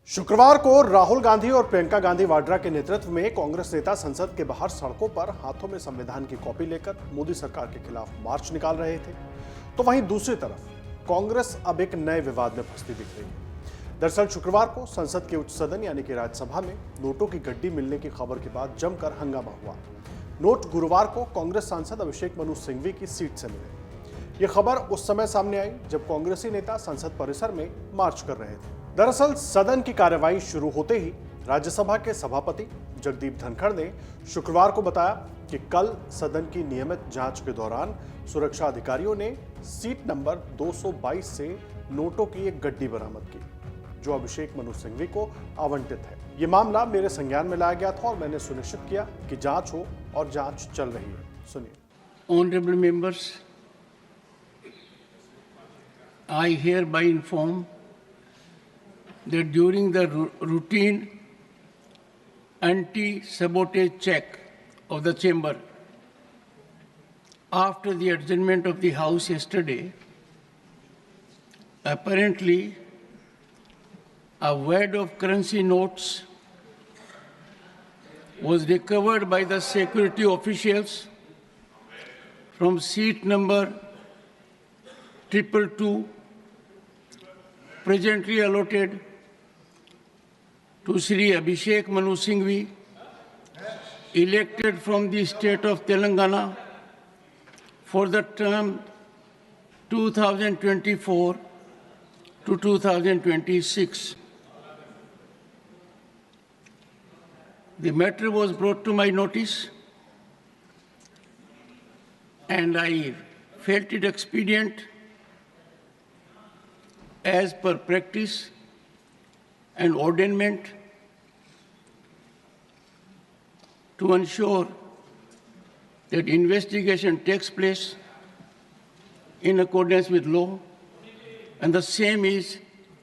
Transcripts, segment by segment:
शुक्रवार को राहुल गांधी और प्रियंका गांधी वाड्रा के नेतृत्व में कांग्रेस नेता संसद के बाहर सड़कों पर हाथों में संविधान की कॉपी लेकर मोदी सरकार के खिलाफ मार्च निकाल रहे थे, तो वहीं दूसरी तरफ कांग्रेस अब एक नए विवाद में फंसती दिख रही है। दरअसल शुक्रवार को संसद के उच्च सदन यानी कि राज्यसभा में नोटों की गड्डी मिलने की खबर के बाद जमकर हंगामा हुआ। नोट गुरुवार को कांग्रेस सांसद अभिषेक मनु सिंघवी की सीट से मिले। ये खबर उस समय सामने आई जब कांग्रेसी नेता संसद परिसर में मार्च कर रहे थे। दरअसल सदन की कार्यवाही शुरू होते ही राज्यसभा के सभापति जगदीप धनखड़ ने शुक्रवार को बताया कि कल सदन की नियमित जांच के दौरान सुरक्षा अधिकारियों ने सीट नंबर 222 से नोटों की एक गड्डी बरामद की, जो अभिषेक मनु सिंघवी को आवंटित है। ये मामला मेरे संज्ञान में लाया गया था और मैंने सुनिश्चित किया कि जांच हो, और जांच चल रही है। सुनिए। Honorable members, I hereby inform that during the routine anti-sabotage check of the chamber after the adjournment of the House yesterday, apparently a wad of currency notes was recovered by the security officials from seat number 222, presently allotted to Shri Abhishek Manu Singhvi, elected from the state of Telangana for the term 2024 to 2026. The matter was brought to my notice, and I felt it expedient, as per practice and ordainment, to ensure that investigation takes place in accordance with law, and the same is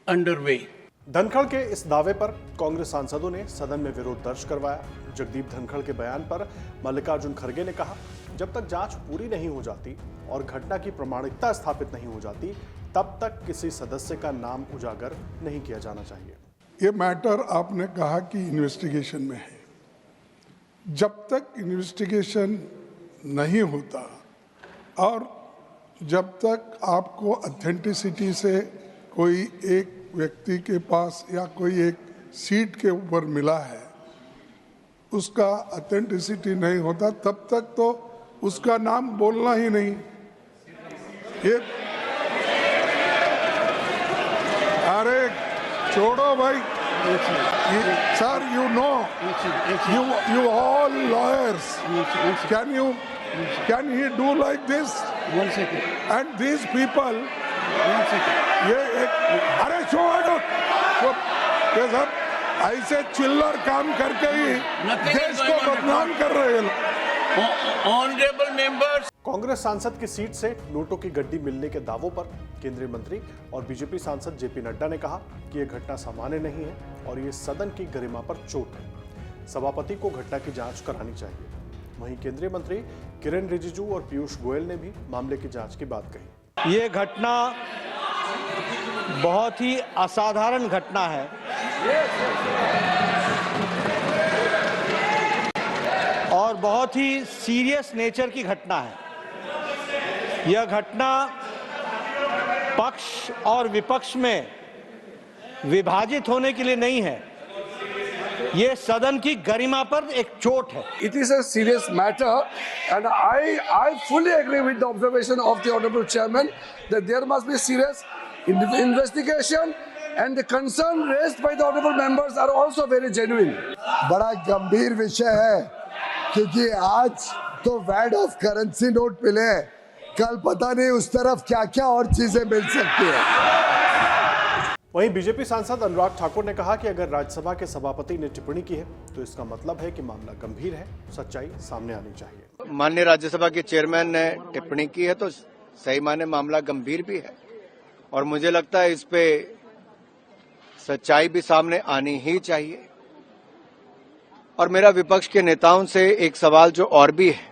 underway. Dhankhar के इस दावे पर कांग्रेस सांसदों ने सदन में विरोध दर्ज करवाया। जगदीप धनखड़ के बयान पर मल्लिकार्जुन खड़गे ने कहा, जब तक जांच पूरी नहीं हो जाती और घटना की प्रामाणिकता स्थापित नहीं हो जाती, तब तक किसी सदस्य का नाम उजागर नहीं किया जाना चाहिए। ये मैटर आपने कहा कि इन्वेस्टिगेशन में है। जब तक इन्वेस्टिगेशन नहीं होता और जब तक आपको ऑथेंटिसिटी से कोई एक व्यक्ति के पास या कोई एक सीट के ऊपर मिला है, उसका ऑथेंटिसिटी नहीं होता, तब तक तो उसका नाम बोलना ही नहीं। ये अरे छोड़ो भाई, sir, you know, you all lawyers, can he do like this? 1 second. And these people, 1 second. ये एक, अरे छोड़ो, ये सब ऐसे चिल्लर काम करके ही देश को बदनाम कर रहे हैं। Honorable members. कांग्रेस सांसद की सीट से नोटों की गड्डी मिलने के दावों पर केंद्रीय मंत्री और बीजेपी सांसद जेपी नड्डा ने कहा कि यह घटना सामान्य नहीं है और ये सदन की गरिमा पर चोट है। सभापति को घटना की जांच करानी चाहिए। वहीं केंद्रीय मंत्री किरेन रिजिजू और पीयूष गोयल ने भी मामले की जांच की बात कही। ये घटना बहुत ही असाधारण घटना है। और बहुत ही सीरियस नेचर की घटना है। यह घटना पक्ष और विपक्ष में विभाजित होने के लिए नहीं है, ये सदन की गरिमा पर एक चोट है। It is a serious matter, and I fully agree with the observation of the Honorable Chairman that there must be serious investigation, and the concern raised by the Honorable members are also very genuine. बड़ा गंभीर विषय है, क्योंकि आज तो वैड of currency note मिले, कल पता नहीं उस तरफ क्या क्या और चीजें मिल सकती है। वहीं बीजेपी सांसद अनुराग ठाकुर ने कहा कि अगर राज्यसभा के सभापति ने टिप्पणी की है तो इसका मतलब है कि मामला गंभीर है, सच्चाई सामने आनी चाहिए। माननीय राज्यसभा के चेयरमैन ने टिप्पणी की है तो सही माने मामला गंभीर भी है, और मुझे लगता है इस पे सच्चाई भी सामने आनी ही चाहिए। और मेरा विपक्ष के नेताओं से एक सवाल जो और भी है,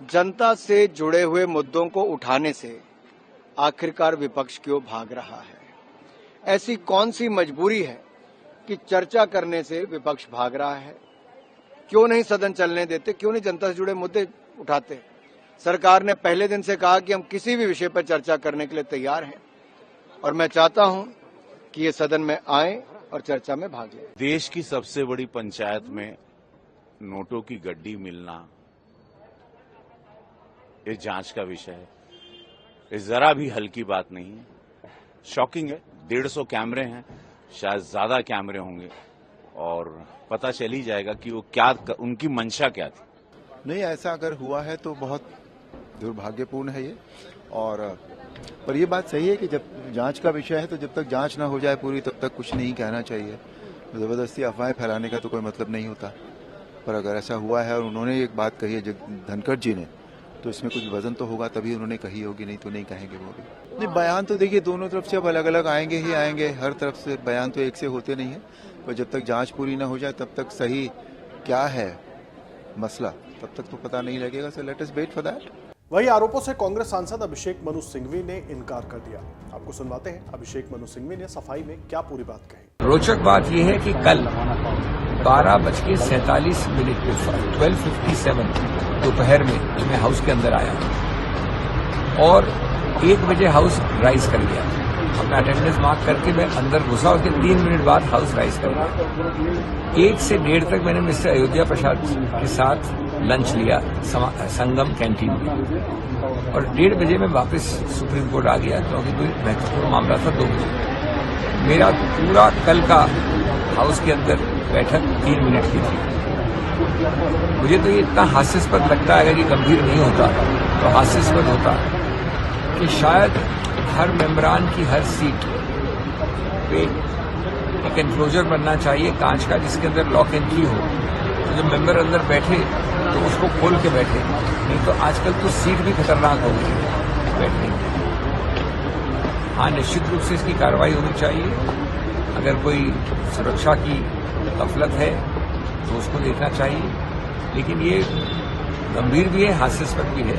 जनता से जुड़े हुए मुद्दों को उठाने से आखिरकार विपक्ष क्यों भाग रहा है? ऐसी कौन सी मजबूरी है कि चर्चा करने से विपक्ष भाग रहा है। क्यों नहीं सदन चलने देते, क्यों नहीं जनता से जुड़े मुद्दे उठाते। सरकार ने पहले दिन से कहा कि हम किसी भी विषय पर चर्चा करने के लिए तैयार हैं और मैं चाहता हूं कि ये सदन में आए और चर्चा में भाग लें। देश की सबसे बड़ी पंचायत में नोटों की गड्डी मिलना ये जांच का विषय है। ये जरा भी हल्की बात नहीं है, शॉकिंग है। 150 कैमरे हैं, शायद ज्यादा कैमरे होंगे और पता चल ही जाएगा कि वो क्या, उनकी मंशा क्या थी। नहीं, ऐसा अगर हुआ है तो बहुत दुर्भाग्यपूर्ण है ये। और पर ये बात सही है कि जब जांच का विषय है तो जब तक जांच ना हो जाए पूरी तब तक कुछ नहीं कहना चाहिए। जबरदस्ती अफवाहें फैलाने का तो कोई मतलब नहीं होता। पर अगर ऐसा हुआ है और उन्होंने एक बात कही है धनखड़ जी ने, तो इसमें कुछ वजन तो होगा, तभी उन्होंने कही होगी, नहीं तो नहीं कहेंगे वो भी। नहीं, बयान तो देखिए दोनों तरफ से अब अलग अलग आएंगे ही आएंगे। हर तरफ से बयान तो एक से होते नहीं है, पर जब तक जांच पूरी ना हो जाए तब तक सही क्या है मसला तब तक तो पता नहीं लगेगा। So let us wait for that. वही आरोपों से कांग्रेस सांसद अभिषेक मनु सिंघवी ने इनकार कर दिया। आपको सुनवाते हैं अभिषेक मनु सिंघवी ने सफाई में क्या पूरी बात कही। रोचक बात यह है कि कल 12:47 पे 12:57 दोपहर में मैं हाउस के अंदर आया और 1 बजे हाउस राइज कर गया। अपना अटेंडेंस मार्क करके मैं अंदर घुसा, उसके 3 मिनट बाद हाउस राइज कर गया। 1 से 1:30 तक मैंने मिस्टर अयोध्या प्रसाद के साथ लंच लिया संगम कैंटीन में और 1:30 बजे मैं वापस सुप्रीम कोर्ट आ गया क्योंकि कोई महत्वपूर्ण मामला था। 2 बजे मेरा पूरा कल का हाउस के अंदर बैठक 3 मिनट की थी। मुझे तो ये इतना हास्यास्पद लगता है, अगर ये गंभीर नहीं होता तो हास्यास्पद होता कि शायद हर मेंबरान की हर सीट पे एक एनक्लोजर बनना चाहिए कांच का, जिसके अंदर लॉक एंड की हो, तो जब मेंबर अंदर बैठे तो उसको खोल के बैठे। नहीं तो आजकल तो सीट भी खतरनाक हो गई है बैठने की। हाँ, निश्चित रूप से इसकी कार्रवाई होनी चाहिए। अगर कोई सुरक्षा की गफलत है तो उसको देखना चाहिए, लेकिन ये गंभीर भी है, हास्यास्पद भी है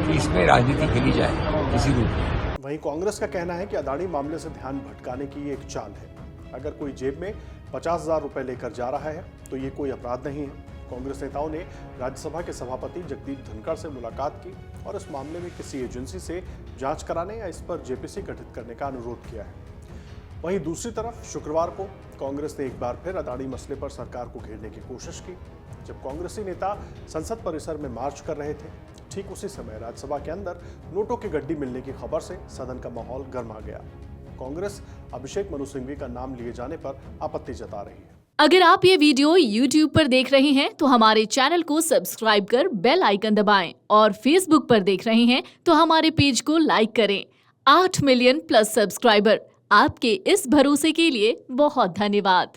कि इसमें राजनीति खेली जाए किसी रूप में। वहीं कांग्रेस का कहना है कि अदानी मामले से ध्यान भटकाने की ये एक चाल है। अगर कोई जेब में 50,000 रुपए लेकर जा रहा है तो ये कोई अपराध नहीं है। कांग्रेस नेताओं ने राज्यसभा के सभापति जगदीप धनखड़ से मुलाकात की और इस मामले में किसी एजेंसी से जांच कराने या इस पर जेपीसी गठित करने का अनुरोध किया है। वहीं दूसरी तरफ शुक्रवार को कांग्रेस ने एक बार फिर अदानी मसले पर सरकार को घेरने की कोशिश की। जब कांग्रेसी नेता संसद परिसर में मार्च कर रहे थे, ठीक उसी समय राज्यसभा के अंदर नोटों की गड्डी मिलने की खबर से सदन का माहौल गर्मा गया। कांग्रेस अभिषेक मनु सिंघवी का नाम लिए जाने पर आपत्ति जता रही है। अगर आप ये वीडियो YouTube पर देख रहे हैं तो हमारे चैनल को सब्सक्राइब कर बेल आइकन दबाएं और Facebook पर देख रहे हैं तो हमारे पेज को लाइक करें। 8 मिलियन प्लस सब्सक्राइबर, आपके इस भरोसे के लिए बहुत धन्यवाद।